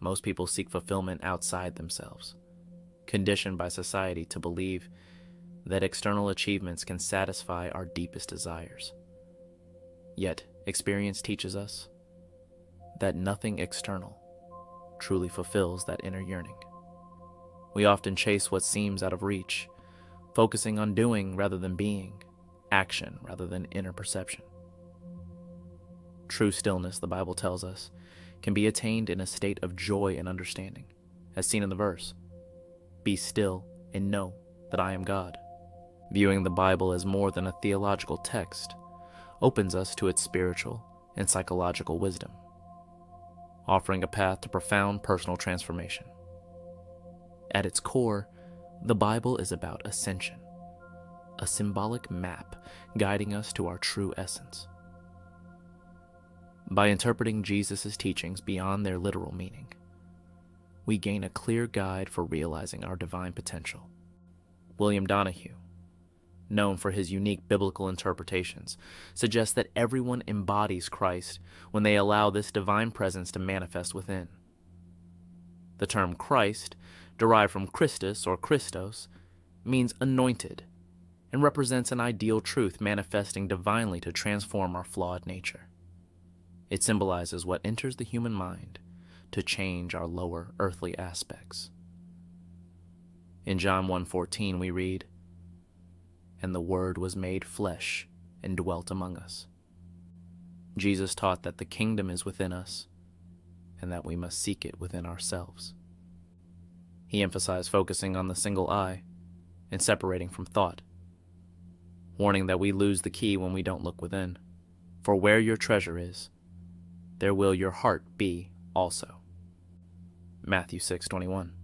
Most people seek fulfillment outside themselves, conditioned by society to believe that external achievements can satisfy our deepest desires. Yet, experience teaches us that nothing external truly fulfills that inner yearning. We often chase what seems out of reach, focusing on doing rather than being, action rather than inner perception. True stillness, the Bible tells us, can be attained in a state of joy and understanding, as seen in the verse, "Be still and know that I am God." Viewing the Bible as more than a theological text opens us to its spiritual and psychological wisdom, offering a path to profound personal transformation. At its core, the Bible is about ascension, a symbolic map guiding us to our true essence. By interpreting Jesus' teachings beyond their literal meaning, we gain a clear guide for realizing our divine potential. William Donahue, known for his unique biblical interpretations, suggests that everyone embodies Christ when they allow this divine presence to manifest within. The term Christ, derived from Christus or Christos, means anointed and represents an ideal truth manifesting divinely to transform our flawed nature. It symbolizes what enters the human mind to change our lower earthly aspects. In John 1:14 we read, "And the Word was made flesh and dwelt among us." Jesus taught that the kingdom is within us and that we must seek it within ourselves. He emphasized focusing on the single eye and separating from thought, warning that we lose the key when we don't look within. For where your treasure is, there will your heart be also. Matthew 6:21.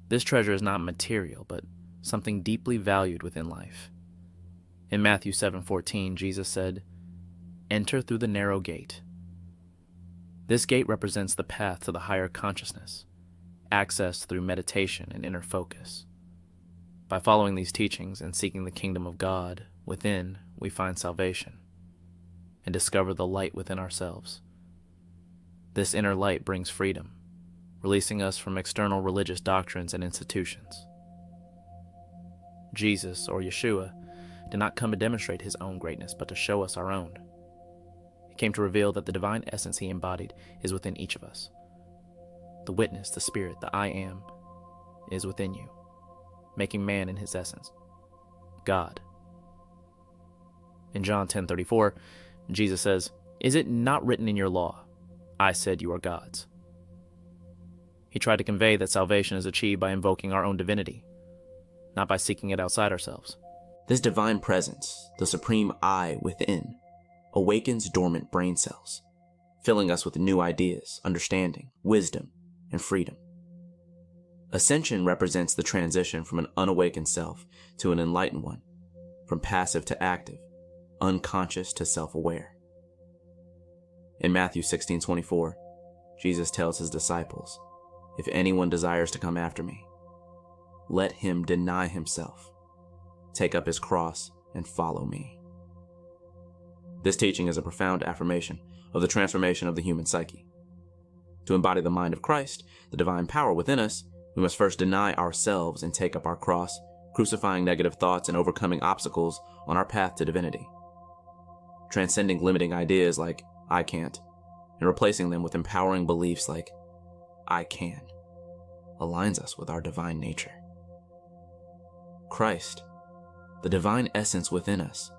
This treasure is not material, but something deeply valued within life. In Matthew 7:14, Jesus said, "Enter through the narrow gate." This gate represents the path to the higher consciousness, accessed through meditation and inner focus. By following these teachings and seeking the kingdom of God within, we find salvation and discover the light within ourselves. This inner light brings freedom, releasing us from external religious doctrines and institutions. Jesus, or Yeshua, did not come to demonstrate his own greatness, but to show us our own. He came to reveal that the divine essence he embodied is within each of us. The witness, the spirit, the I am, is within you, making man in his essence, God. In John 10:34, Jesus says, "Is it not written in your law, I said you are gods?" He tried to convey that salvation is achieved by invoking our own divinity, not by seeking it outside ourselves. This divine presence, the supreme I within, awakens dormant brain cells, filling us with new ideas, understanding, wisdom, and freedom. Ascension represents the transition from an unawakened self to an enlightened one, from passive to active, unconscious to self-aware. In Matthew 16:24, Jesus tells his disciples, "If anyone desires to come after me, let him deny himself, take up his cross, and follow me." This teaching is a profound affirmation of the transformation of the human psyche. To embody the mind of Christ, the divine power within us, we must first deny ourselves and take up our cross, crucifying negative thoughts and overcoming obstacles on our path to divinity. Transcending limiting ideas like "I can't" and replacing them with empowering beliefs like "I can" aligns us with our divine nature. Christ, the divine essence within us,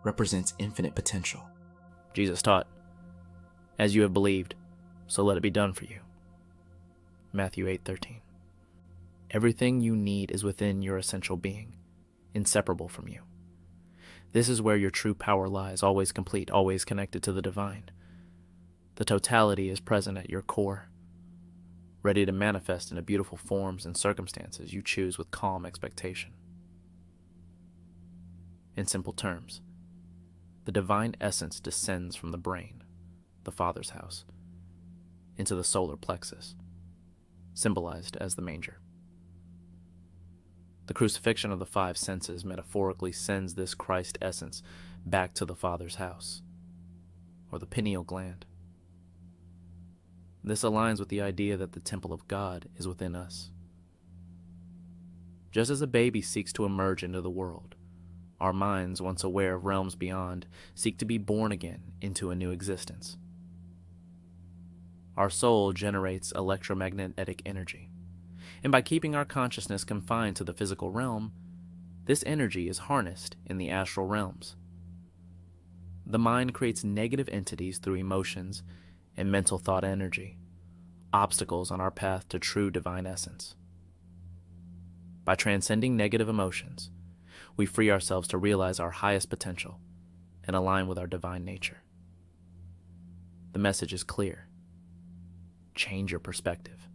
represents infinite potential. Jesus taught, "As you have believed, so let it be done for you." Matthew 8:13. Everything you need is within your essential being, inseparable from you. This is where your true power lies, always complete, always connected to the divine. The totality is present at your core, ready to manifest in beautiful forms and circumstances you choose with calm expectation. In simple terms, the divine essence descends from the brain, the Father's house, into the solar plexus, symbolized as the manger. The crucifixion of the five senses metaphorically sends this Christ essence back to the Father's house, or the pineal gland. This aligns with the idea that the temple of God is within us. Just as a baby seeks to emerge into the world, our minds, once aware of realms beyond, seek to be born again into a new existence. Our soul generates electromagnetic energy, and by keeping our consciousness confined to the physical realm, this energy is harnessed in the astral realms. The mind creates negative entities through emotions and mental thought energy, obstacles on our path to true divine essence. By transcending negative emotions, we free ourselves to realize our highest potential and align with our divine nature. The message is clear. Change your perspective.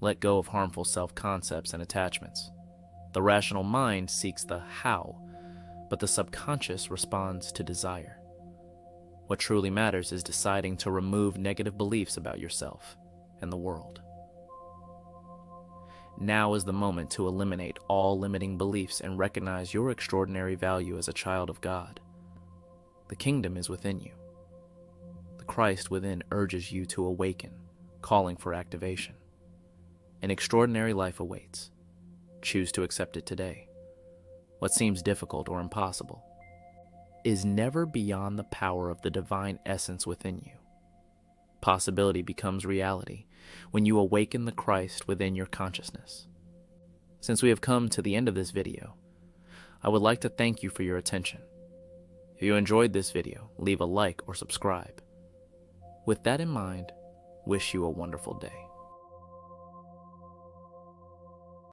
Let go of harmful self-concepts and attachments. The rational mind seeks the how, but the subconscious responds to desire. What truly matters is deciding to remove negative beliefs about yourself and the world. Now is the moment to eliminate all limiting beliefs and recognize your extraordinary value as a child of God. The kingdom is within you. The Christ within urges you to awaken, calling for activation. An extraordinary life awaits. Choose to accept it today. What seems difficult or impossible is never beyond the power of the divine essence within you. Possibility becomes reality when you awaken the Christ within your consciousness. Since we have come to the end of this video, I would like to thank you for your attention. If you enjoyed this video, leave a like or subscribe. With that in mind, wish you a wonderful day.